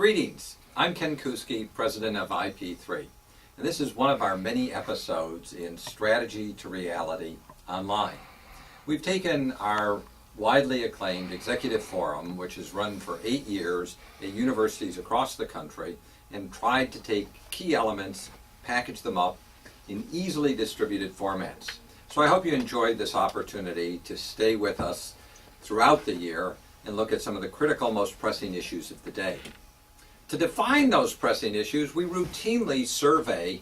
Greetings, I'm Ken Kousky, president of IP3, and this is one of our many episodes in Strategy to Reality Online. We've taken our widely acclaimed executive forum, which has run for 8 years at universities across the country, and tried to take key elements, package them up in easily distributed formats. So I hope you enjoyed this opportunity to stay with us throughout the year and look at some of the critical, most pressing issues of the day. To define those pressing issues, we routinely survey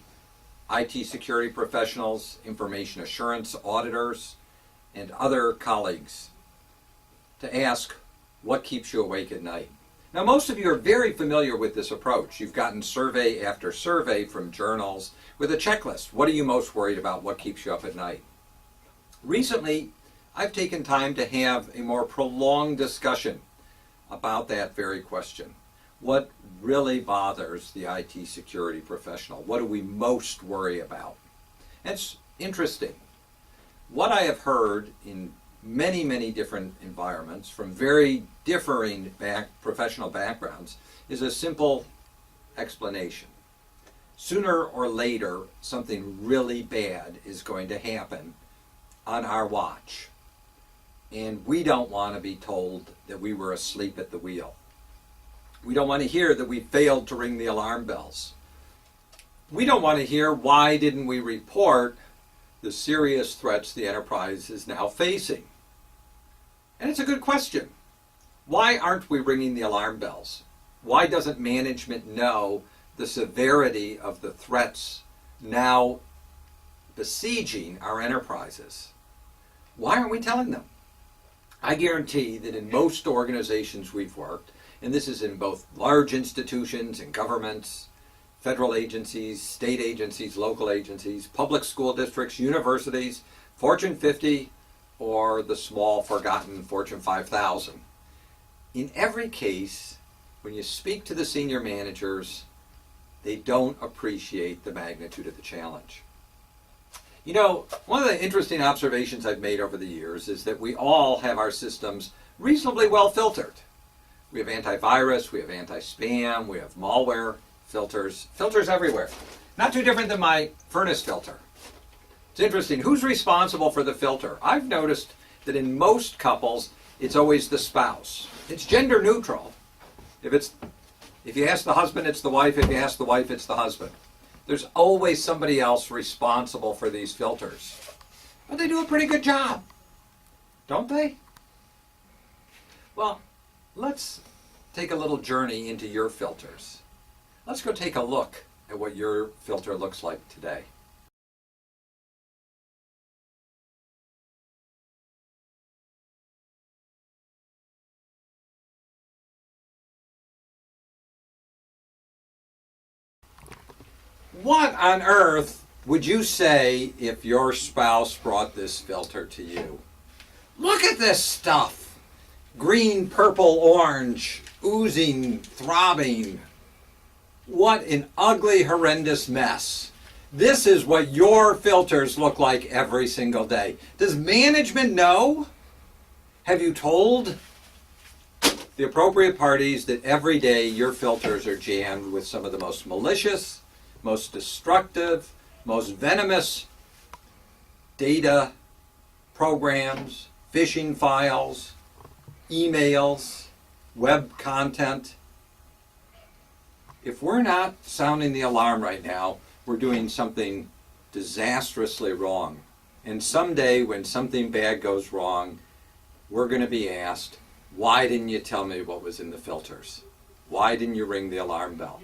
IT security professionals, information assurance auditors, and other colleagues to ask what keeps you awake at night. Now, most of you are very familiar with this approach. You've gotten survey after survey from journals with a checklist. What are you most worried about? What keeps you up at night? Recently, I've taken time to have a more prolonged discussion about that very question. What really bothers the IT security professional? What do we most worry about? It's interesting. What I have heard in many different environments from very differing professional backgrounds is a simple explanation. Sooner or later, something really bad is going to happen on our watch. And we don't want to be told that we were asleep at the wheel. We don't want to hear that we failed to ring the alarm bells. We don't want to hear why didn't we report the serious threats the enterprise is now facing. And it's a good question. Why aren't we ringing the alarm bells? Why doesn't management know the severity of the threats now besieging our enterprises? Why aren't we telling them? I guarantee that in most organizations we've worked, and this is in both large institutions and governments, federal agencies, state agencies, local agencies, public school districts, universities, Fortune 50, or the small forgotten Fortune 5000. In every case, when you speak to the senior managers, they don't appreciate the magnitude of the challenge. You know, one of the interesting observations I've made over the years is that we all have our systems reasonably well filtered. We have antivirus, we have anti-spam, we have malware filters everywhere. Not too different than my furnace filter. It's interesting, who's responsible for the filter? I've noticed that in most couples, it's always the spouse. It's gender neutral. If you ask the husband, it's the wife. If you ask the wife, it's the husband. There's always somebody else responsible for these filters. But they do a pretty good job, don't they? Well, let's take a little journey into your filters. Let's go take a look at what your filter looks like today. What on earth would you say if your spouse brought this filter to you? Look at this stuff. Green, purple, orange, oozing, throbbing. What an ugly, horrendous mess. This is what your filters look like every single day. Does management know? Have you told the appropriate parties that every day your filters are jammed with some of the most malicious, most destructive, most venomous data, programs, phishing files, emails, web content? If we're not sounding the alarm right now, we're doing something disastrously wrong. And someday when something bad goes wrong, we're going to be asked, why didn't you tell me what was in the filters? Why didn't you ring the alarm bell?